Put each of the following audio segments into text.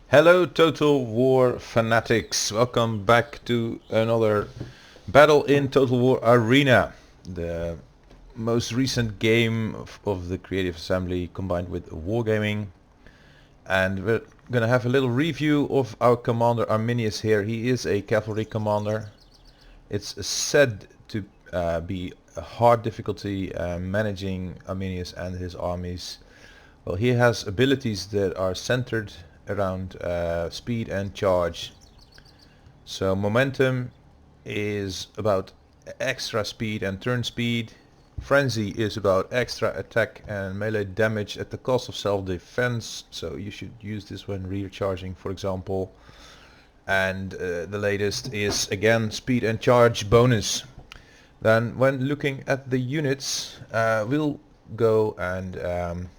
Hello Total War fanatics, welcome back to another battle in Total War Arena, the most recent game of the Creative Assembly combined with wargaming. And we're gonna have a little review of our commander Arminius here. He is a cavalry commander. It's said to be a hard difficulty managing Arminius and his armies. Well, he has abilities that are centered around speed and charge. So momentum is about extra speed and turn speed. Frenzy is about extra attack and melee damage at the cost of self-defense. So you should use this when recharging, for example. And the latest is again speed and charge bonus. Then when looking at the units, we'll go and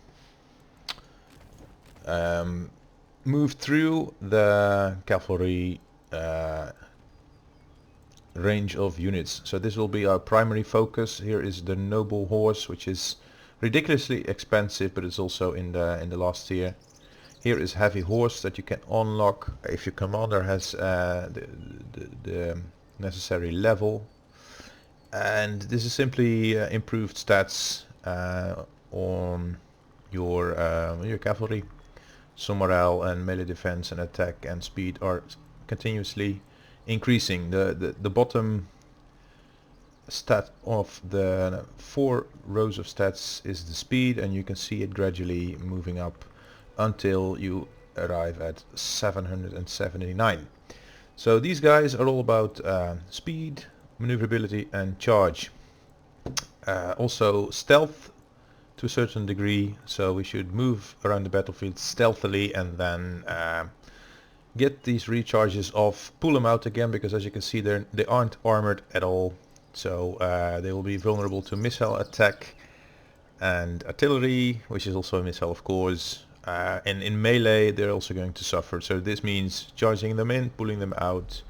move through the cavalry range of units. So this will be our primary focus. Here is the noble horse, which is ridiculously expensive, but it's also in the last tier. Here is heavy horse that you can unlock if your commander has the necessary level. And this is simply improved stats on your cavalry. So morale and melee defense and attack and speed are continuously increasing. The bottom stat of the 4 rows of stats is the speed, and you can see it gradually moving up until you arrive at 779. So these guys are all about speed, maneuverability and charge. Also stealth to a certain degree, so we should move around the battlefield stealthily and then get these recharges off, pull them out again, because as you can see they aren't armored at all, so they will be vulnerable to missile attack and artillery, which is also a missile of course, and in melee they're also going to suffer. So this means charging them in, pulling them out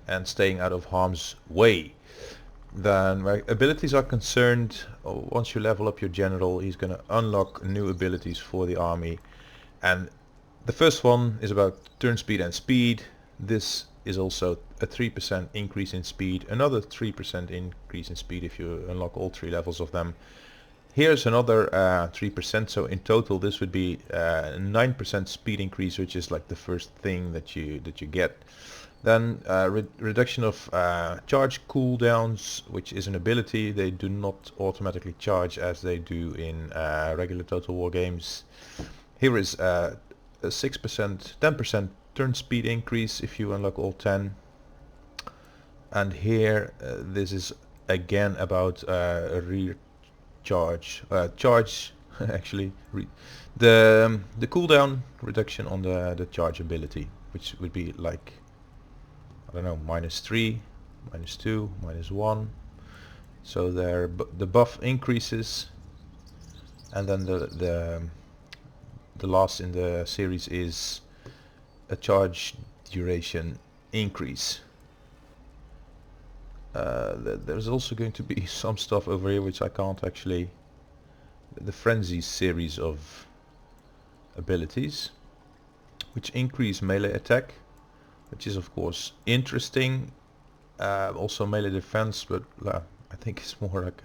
and staying out of harm's way. Then where abilities are concerned, once you level up your general, he's going to unlock new abilities for the army. And the first one is about turn speed and speed. This is also a 3% increase in speed, another 3% increase in speed if you unlock all 3 levels of them. Here's another 3%, so in total this would be 9% speed increase, which is like the first thing that you get. Then reduction of charge cooldowns, which is an ability. They do not automatically charge as they do in regular Total War games. Here is a 6%, 10% turn speed increase if you unlock all 10. And here this is again about recharge, charge actually, the cooldown reduction on the charge ability, which would be like, I don't know, -3, -2, -1. So there, the buff increases, and then the last in the series is a charge duration increase. There's also going to be some stuff over here which I can't actually. The frenzy series of abilities, which increase melee attack, which is of course interesting. Also melee defense, but I think it's more like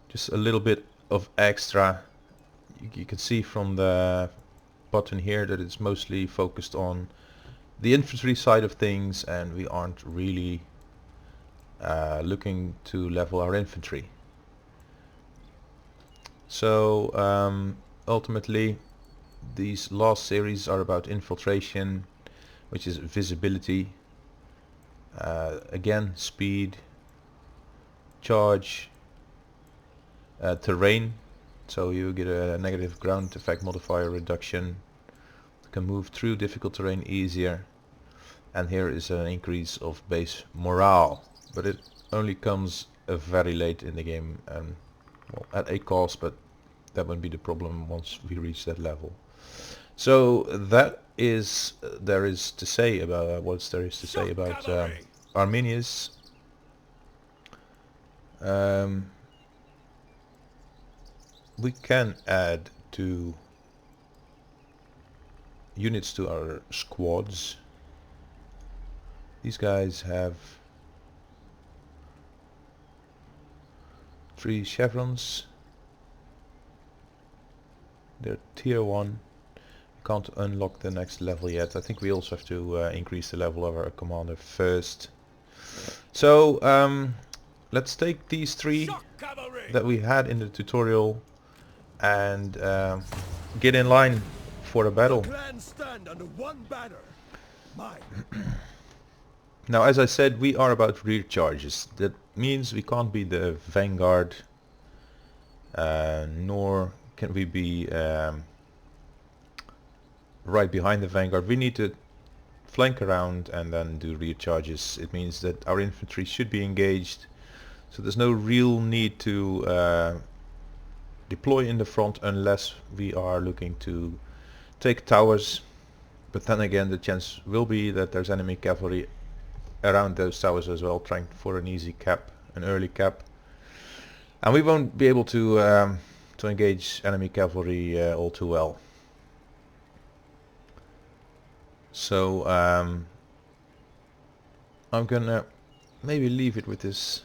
just a little bit of extra. You can see from the button here that it's mostly focused on the infantry side of things, and we aren't really looking to level our infantry. So ultimately these last series are about infiltration, which is visibility, again speed, charge, terrain, so you get a negative ground effect modifier reduction, you can move through difficult terrain easier, and here is an increase of base morale, but it only comes very late in the game and well, at a cost, but that won't be the problem once we reach that level. So that is there is to say about what's there is to say about Arminius. We can add to units to our squads. These guys have 3 chevrons. They're tier 1. Can't unlock the next level yet. I think we also have to increase the level of our commander first. So let's take these 3 that we had in the tutorial and get in line for a battle. Now, as I said, we are about rear charges. That means we can't be the vanguard, nor can we be right behind the vanguard. We need to flank around and then do rear charges. It means that our infantry should be engaged, so there's no real need to deploy in the front unless we are looking to take towers. But then again, the chance will be that there's enemy cavalry around those towers as well, trying for an easy cap, an early cap, and we won't be able to engage enemy cavalry all too well. So I'm gonna maybe leave it with this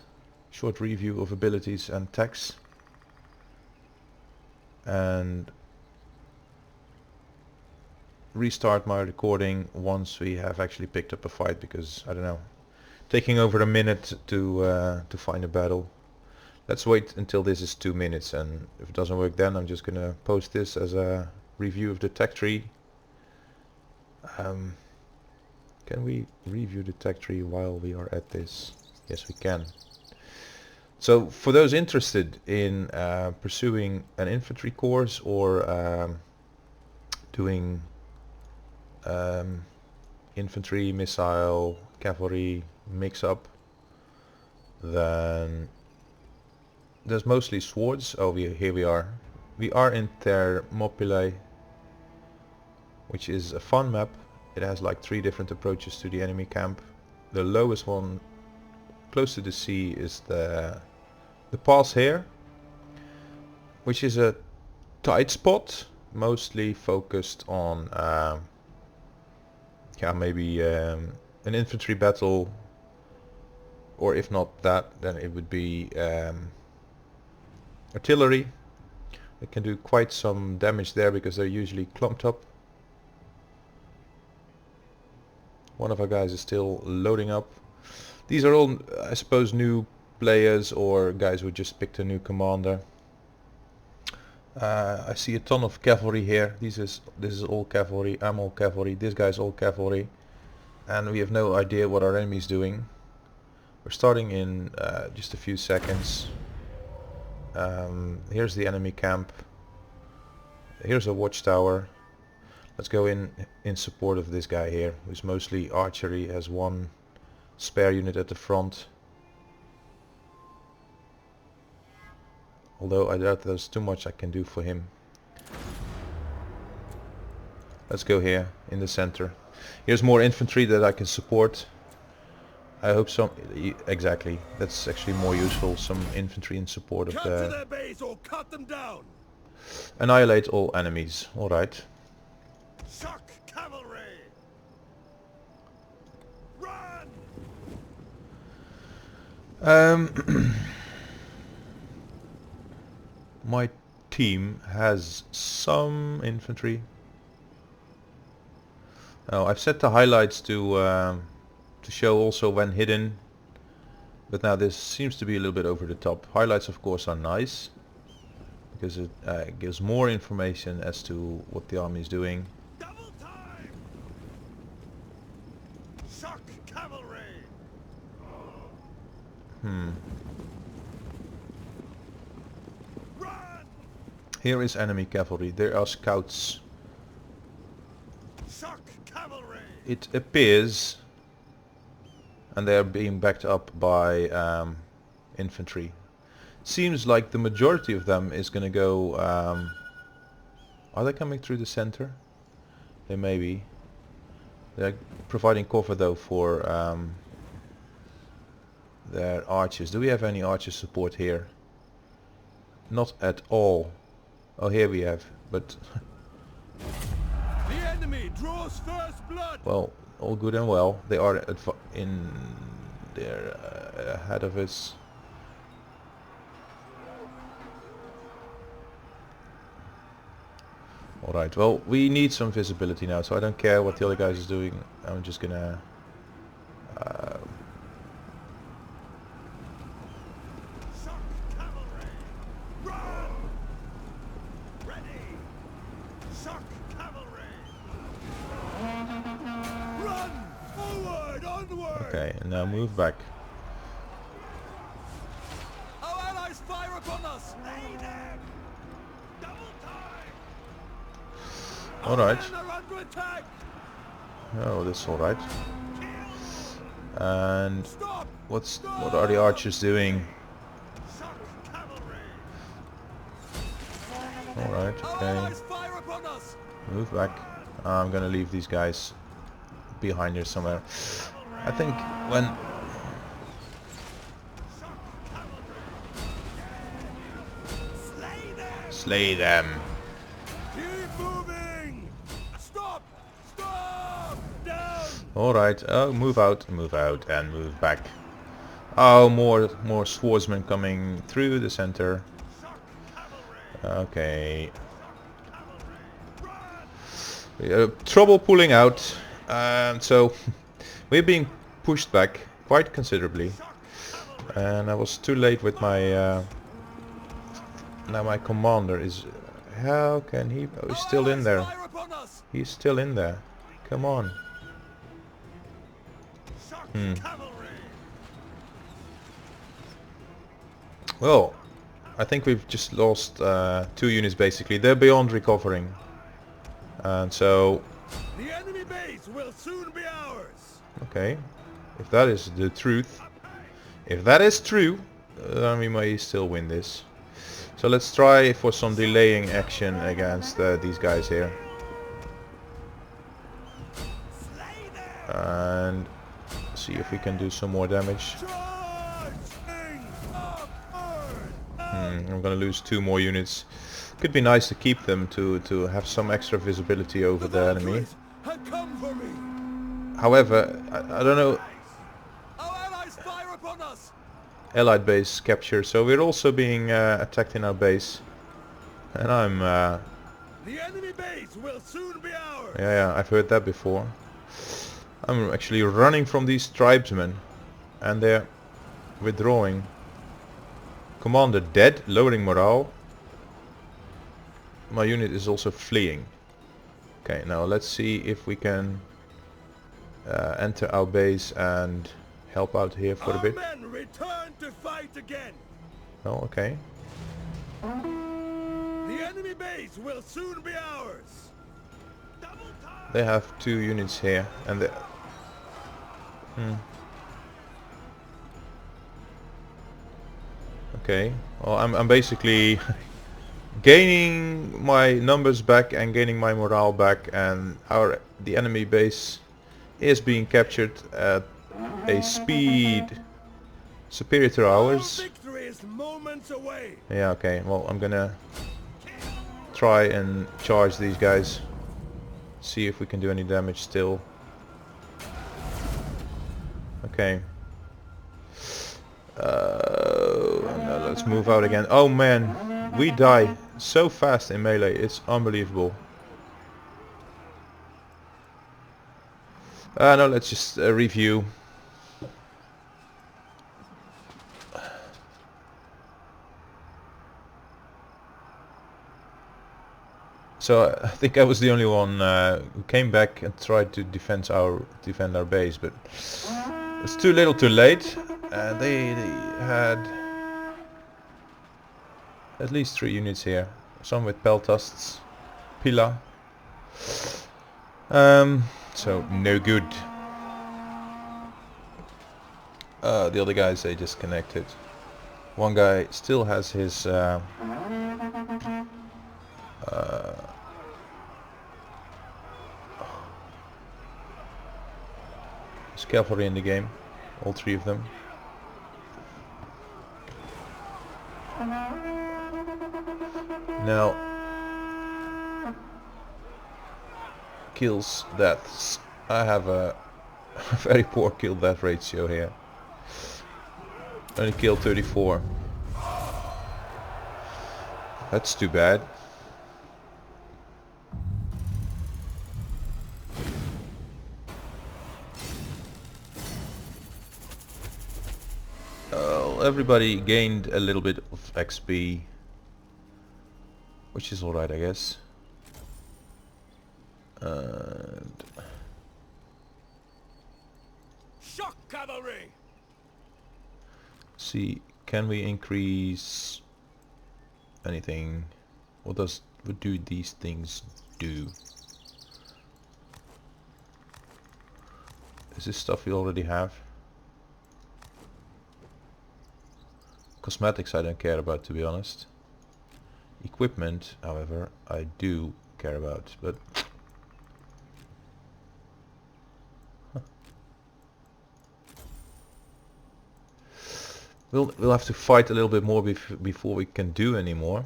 short review of abilities and attacks, and restart my recording once we have actually picked up a fight, because I don't know, taking over a minute to find a battle. Let's wait until this is 2 minutes, and if it doesn't work then I'm just gonna post this as a review of the tech tree. Can we review the tech tree while we are at this? Yes, we can. So for those interested in pursuing an infantry course or doing infantry, missile, cavalry mix-up, then there's mostly swords. Oh, here we are. We are in Thermopylae, which is a fun map. It has like 3 different approaches to the enemy camp. The lowest one, close to the sea, is the pass here, which is a tight spot, mostly focused on yeah, maybe an infantry battle, or if not that, then it would be artillery. It can do quite some damage there because they're usually clumped up. One of our guys is still loading up. These are all, I suppose, new players or guys who just picked a new commander. I see a ton of cavalry here. This is all cavalry. I'm all cavalry. This guy's all cavalry, and we have no idea what our enemy's doing. We're starting in just a few seconds. Here's the enemy camp. Here's a watchtower. Let's go in support of this guy here, who's mostly archery, has 1 spare unit at the front. Although I doubt there's too much I can do for him. Let's go here in the center. Here's more infantry that I can support. I hope some... exactly. That's actually more useful. Some infantry in support of the... their base or cut them down. Annihilate all enemies. Alright. Shock cavalry. Run. My team has some infantry. Oh, I've set the highlights to show also when hidden, but now this seems to be a little bit over the top. Highlights, of course, are nice because it gives more information as to what the army is doing. Double time. Shock cavalry. Run. Here is enemy cavalry. There are scouts. Shock cavalry. It appears, and they are being backed up by infantry. Seems like the majority of them is going to go... are they coming through the center? They may be. They're providing cover though for their archers. Do we have any archer support here? Not at all. Oh, here we have, but... The enemy enemy draws first blood. Well, all good and well. They are in there ahead of us. Alright, well, we need some visibility now, so I don't care what the other guys is doing. I'm just gonna Shock cavalry. Run. Ready. Shock cavalry. Run. Forward. Onward. okay, and now move back. Our allies fire upon us. Slay them. Double time. Alright. Men are under attack. Oh, that's alright. And Stop. what are the archers doing? Shock cavalry. Alright, Our okay. allies fire upon us. Move back. I'm gonna leave these guys behind here somewhere. I think when Shock cavalry. Slay them. slay them. Keep moving. Stop. Stop. Down. Alright, oh, move out, and move back. Oh, more swordsmen coming through the center. Shock cavalry. Okay. Cavalry. Run. We have trouble pulling out, so we're being pushed back quite considerably. Shock cavalry. And I was too late with my... now my commander is... How can he... Oh, he's still in there. Fire upon us. He's still in there. Come on. Shock cavalry. Well, I think we've just lost 2 units basically. They're beyond recovering. And so... The enemy base will soon be ours. Okay. If that is the truth... If that is true, then we may still win this. So let's try for some delaying action against these guys here. Slay them. And see if we can do some more damage. Charging upward. I'm gonna lose 2 more units. Could be nice to keep them to have some extra visibility over the enemy. Have come for me. However, I don't know, Our allies fire upon us. allied base capture, so we're also being attacked in our base. And I'm, The enemy base will soon be ours. yeah, I've heard that before. I'm actually running from these tribesmen, and they're withdrawing. Commander dead, lowering morale. My unit is also fleeing. Okay, now let's see if we can enter our base and help out here for a Our bit. men return to fight again. Oh, okay. The enemy base will soon be ours. Double time. They have 2 units here, and they... Okay. Well, I'm basically gaining my numbers back and gaining my morale back, and the enemy base is being captured at a speed superior to Our ours. victory is moments away. Yeah, okay. Well, I'm gonna try and charge these guys. See if we can do any damage still. Okay. No, let's move out again. Oh man, we die so fast in melee. It's unbelievable. No, let's just review. So I think I was the only one who came back and tried to defend our base, but it's too little, too late. They had at least 3 units here, some with peltasts, pila. So no good. The other guys, they disconnected. One guy still has his cavalry in the game, all 3 of them. Now kills deaths. I have a very poor kill death ratio here. Only killed 34. That's too bad. Everybody gained a little bit of XP, which is alright, I guess. And Shock cavalry. see, can we increase anything? What do these things do? Is this stuff we already have? Cosmetics I don't care about, to be honest. Equipment, however, I do care about, but we'll have to fight a little bit more before we can do any more.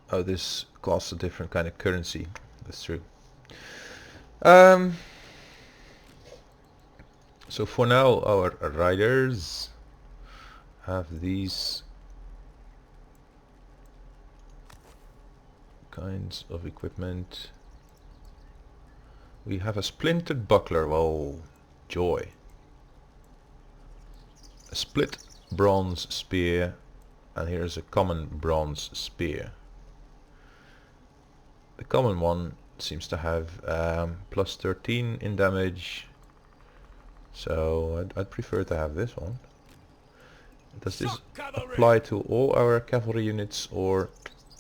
Oh, this costs a different kind of currency. That's true. So for now, our riders have these kinds of equipment. We have a splintered buckler. Oh, joy. A split bronze spear, and here's a common bronze spear. The common one seems to have plus 13 in damage, so I'd prefer to have this one. Does this apply to all our cavalry units or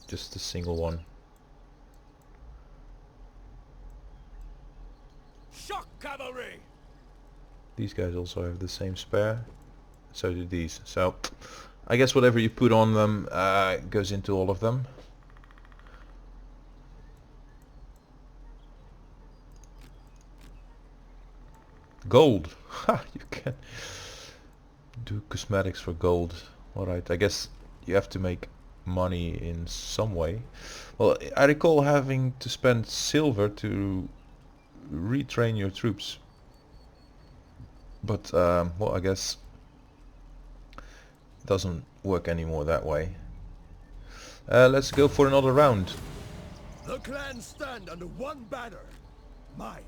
just a single one? Shock cavalry. These guys also have the same spare, so do these. So I guess whatever you put on them goes into all of them. Gold. Ha! You can do cosmetics for gold. Alright, I guess you have to make money in some way. Well, I recall having to spend silver to retrain your troops. But, well, I guess it doesn't work anymore that way. Let's go for another round. The clans stand under one banner. Mine.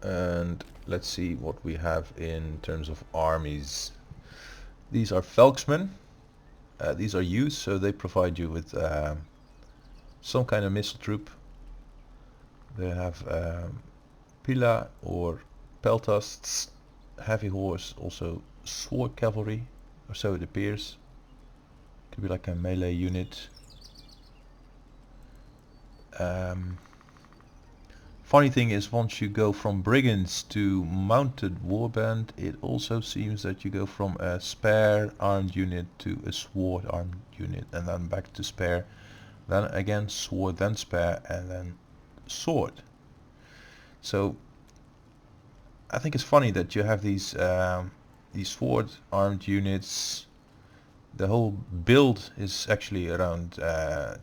And let's see what we have in terms of armies. These are Velksmen. These are youths, so they provide you with some kind of missile troop. They have Pila or Peltasts, heavy horse, also sword cavalry, or so it appears. Could be like a melee unit. Funny thing is, once you go from brigands to mounted warband, it also seems that you go from a spare armed unit to a sword armed unit, and then back to spare, then again sword, then spare, and then sword. So I think it's funny that you have these sword armed units. The whole build is actually around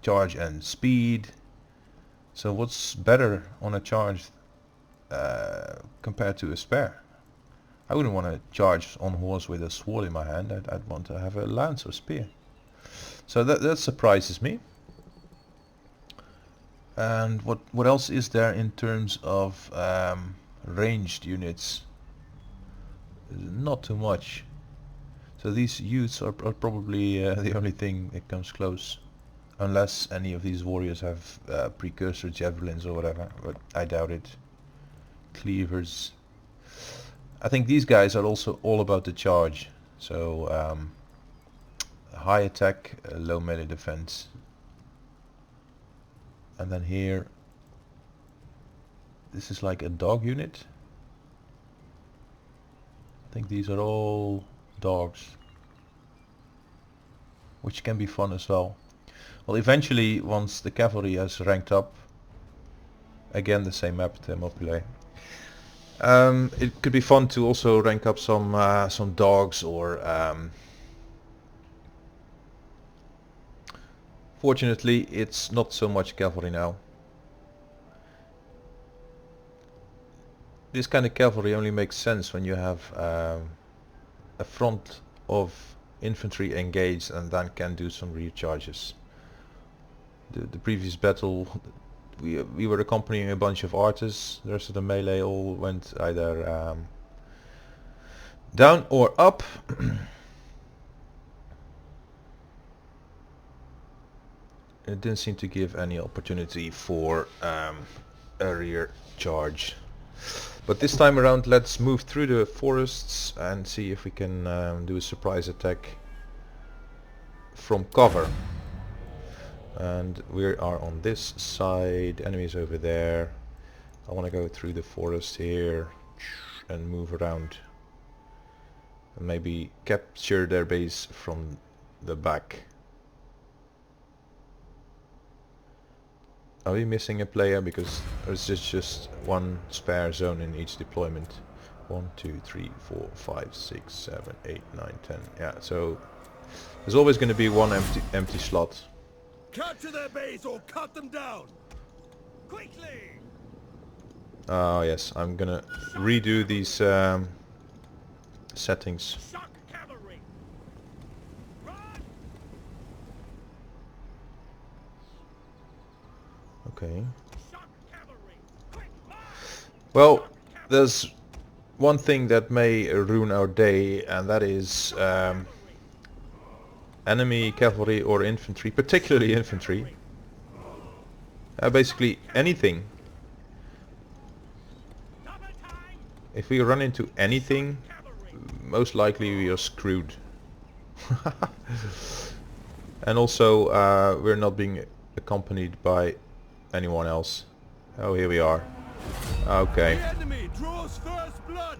charge and speed. So what's better on a charge compared to a spare? I wouldn't want to charge on horse with a sword in my hand. I'd want to have a lance or spear. So that surprises me. And what else is there in terms of ranged units? Not too much. So these youths are probably the only thing that comes close. Unless any of these warriors have precursor javelins or whatever, but I doubt it. Cleavers. I think these guys are also all about the charge. So high attack, low melee defense. And then here, this is like a dog unit. I think these are all dogs, which can be fun as well. Well, eventually, once the cavalry has ranked up, again the same map, Thermopylae, It could be fun to also rank up some dogs or fortunately it's not so much cavalry now. This kind of cavalry only makes sense when you have a front of infantry engaged and then can do some rear charges. The previous battle we were accompanying a bunch of archers. The rest of the melee all went either down or up. It didn't seem to give any opportunity for a rear charge. But this time around let's move through the forests and see if we can do a surprise attack from cover. And we are on this side, enemies over there. I want to go through the forest here and move around and maybe capture their base from the back. Are we missing a player? Because there's just one spare zone in each deployment. 1, 2, 3, 4, 5, 6, 7, 8, 9, 10. Yeah, so there's always going to be one empty slot. Capture their base or cut them down! Quickly! Oh yes, I'm gonna redo these settings. Shock cavalry! Run! Okay. Shock cavalry! Quick march! Well, there's one thing that may ruin our day, and that is enemy cavalry or infantry, particularly infantry. Basically anything. If we run into anything, most likely we are screwed. And also we're not being accompanied by anyone else. Oh, here we are. Okay. The enemy draws first blood!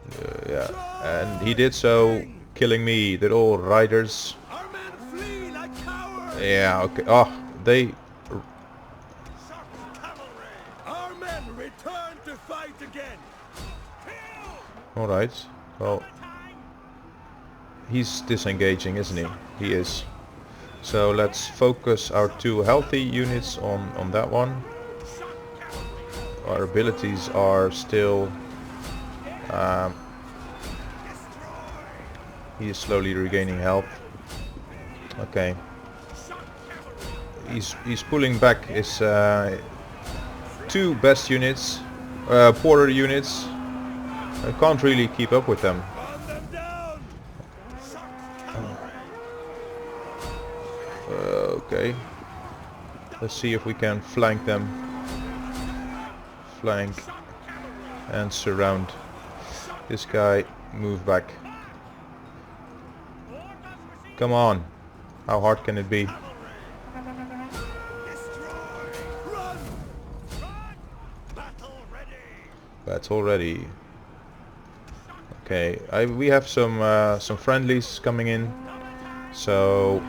Yeah, and he did so, killing me. They're all riders. Our men flee like cowards! Yeah, okay. Oh, they... Shock cavalry! Our men return to fight again! Kill! Alright. Well, he's disengaging, isn't he? He is. So let's focus our two healthy units on that one. Our abilities are still... he is slowly regaining health. Okay. He's pulling back his two best units, poorer units. I can't really keep up with them. Run them down! Okay. Let's see if we can flank them. Flank and surround. This guy, move back. Come on. How hard can it be? Run! Run! Battle ready! Battle ready. Okay, we have some friendlies coming in, so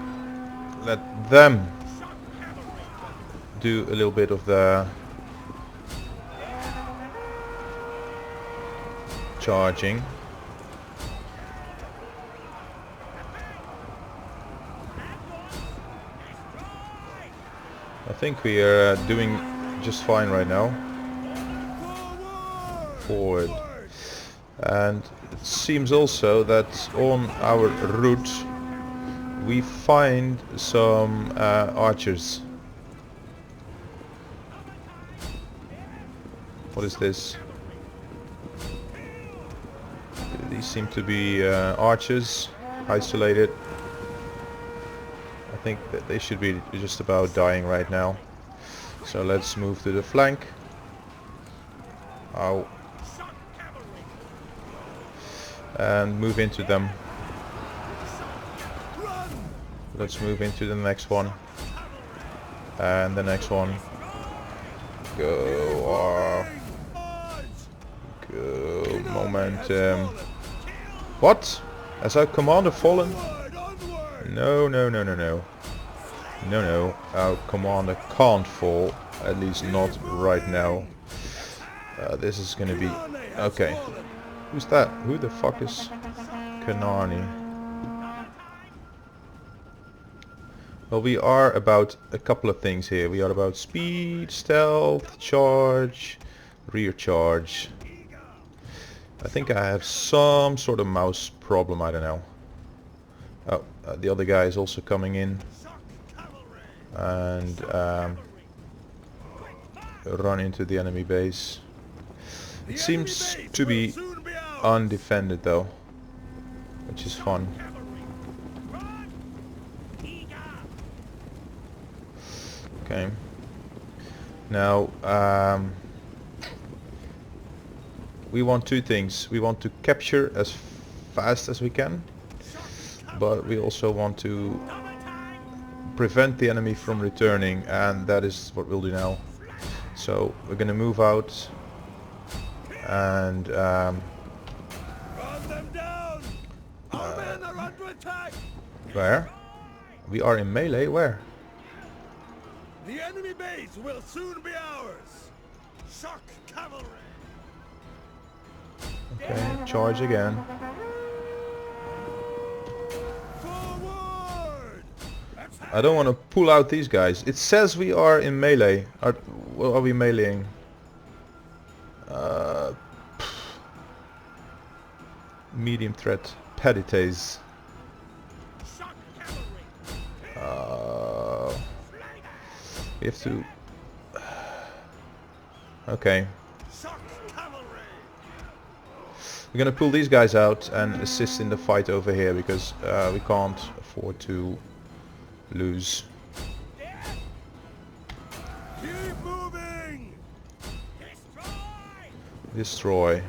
let them do a little bit of the charging. I think we are doing just fine right now. Forward. And it seems also that on our route we find some archers. What is this? These seem to be archers, isolated. I think that they should be just about dying right now. So let's move to the flank. Ow. And move into them. Let's move into the next one. And the next one. Go. Go. Momentum. What? Has our commander fallen? No, no, no, no, no. No, no. Our commander can't fall. At least not right now. This is going to be Okay. Who's that? Who the fuck is Kanani? Well, we are about a couple of things here. We are about speed, stealth, charge, rear charge. I think I have some sort of mouse problem, I don't know. Oh, the other guy is also coming in. And run into the enemy base. It seems to be undefended though, which is fun. Okay. Now we want two things. We want to capture as fast as we can, but we also want to prevent the enemy from returning, and that is what we'll do now. So we're gonna move out and Run them down! Our men are under attack! where? We are in melee, where? The enemy base will soon be ours! Shock cavalry! Okay, charge again. Forward! I don't want to pull out these guys. It says we are in melee. What are we meleeing? Medium threat. Pedites. We have to... Okay. We're gonna pull these guys out and assist in the fight over here because we can't afford to lose. Keep moving! Destroy.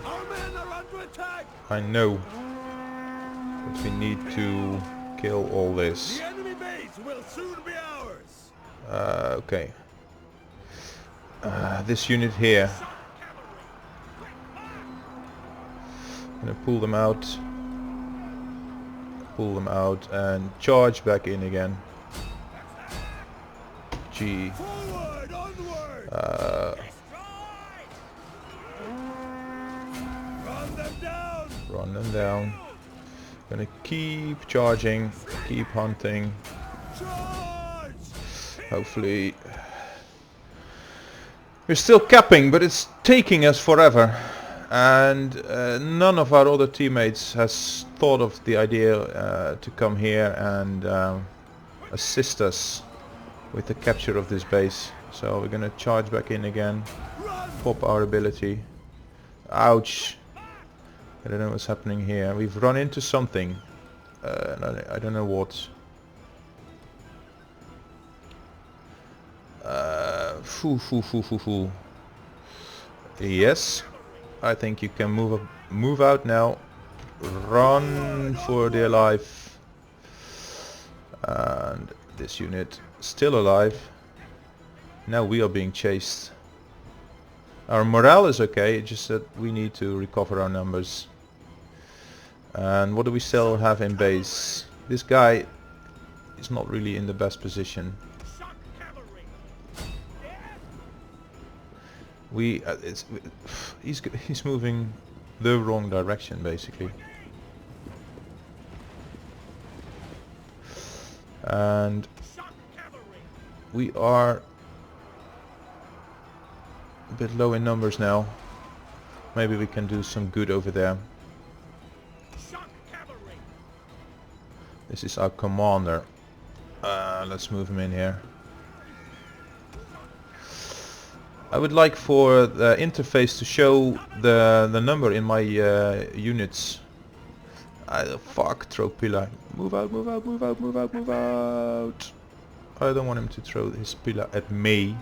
Our men are under attack! I know. But we need to kill all this. The enemy base will soon be ours! Okay. This unit here. Gonna pull them out. Pull them out and charge back in again. G. Forward, onward! Run them down! Run them down. Gonna keep charging, keep hunting. Charge! Hopefully... We're still capping, but it's taking us forever. And none of our other teammates has thought of the idea to come here and assist us with the capture of this base. So we're gonna charge back in again, pop our ability. Ouch! I don't know what's happening here. We've run into something. I don't know what. Yes, I think you can move out now. Run for dear life. And this unit still alive. Now we are being chased. Our morale is okay, it's just that we need to recover our numbers. And what do we still have in base? This guy is not really in the best position. He's moving the wrong direction basically. And we are a bit low in numbers now. Maybe we can do some good over there. This is our commander. Let's move him in here. I would like for the interface to show the number in my units. Fuck, throw pillar. Move out, move out, move out, move out, move out. I don't want him to throw his pillar at me.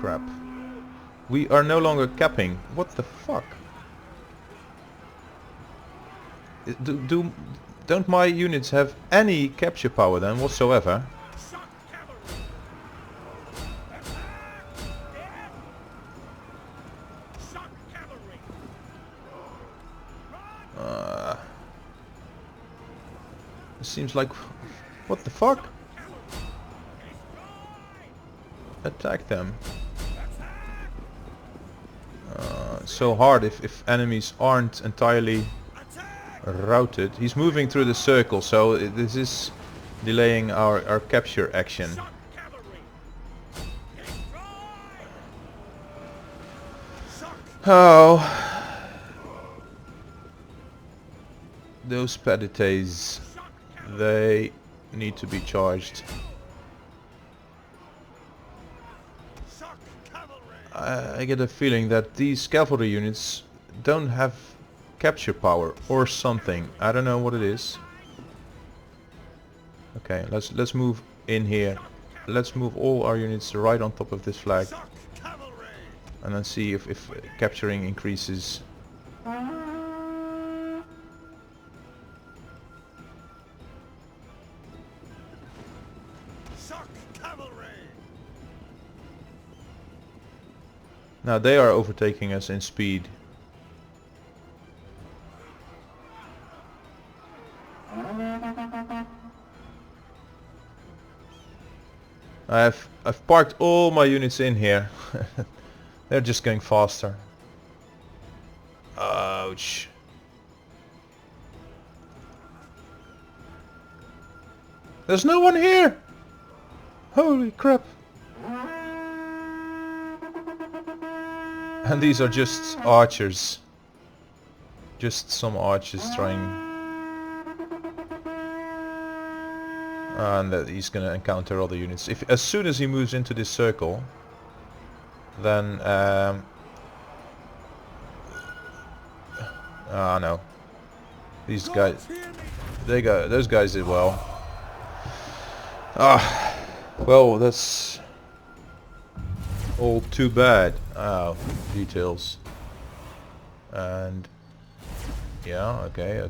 Crap. We are no longer capping. What the fuck? Don't my units have any capture power then whatsoever? It seems like... What the fuck? attack them. It's so hard if enemies aren't entirely routed. He's moving through the circle, so this is delaying our capture action. Oh, those pedites, they need to be charged. I get a feeling that these cavalry units don't have capture power or something. I don't know what it is. Okay, let's move in here. Let's move all our units right on top of this flag. And then see if capturing increases. Now they are overtaking us in speed. I've parked all my units in here. They're just going faster. Ouch. There's no one here! Holy crap. And these are just archers. Just some archers trying. And he's gonna encounter other units. As soon as he moves into this circle, then no. These guys, those guys did well. Well, that's all too bad. Details. And yeah, okay.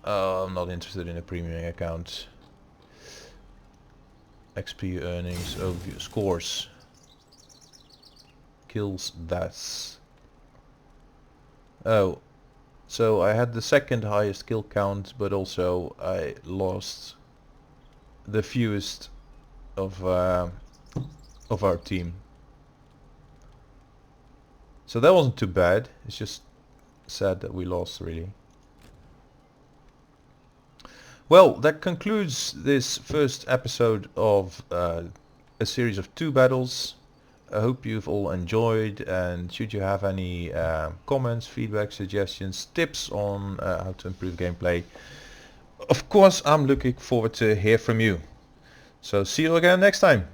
I'm not interested in a premium account. XP earnings, overview, scores, kills, deaths. Oh, so I had the second highest kill count, but also I lost the fewest of our team. So that wasn't too bad. It's just sad that we lost, really. Well, that concludes this first episode of a series of 2 battles. I hope you've all enjoyed, and should you have any comments, feedback, suggestions, tips on how to improve gameplay, of course I'm looking forward to hear from you. So see you again next time.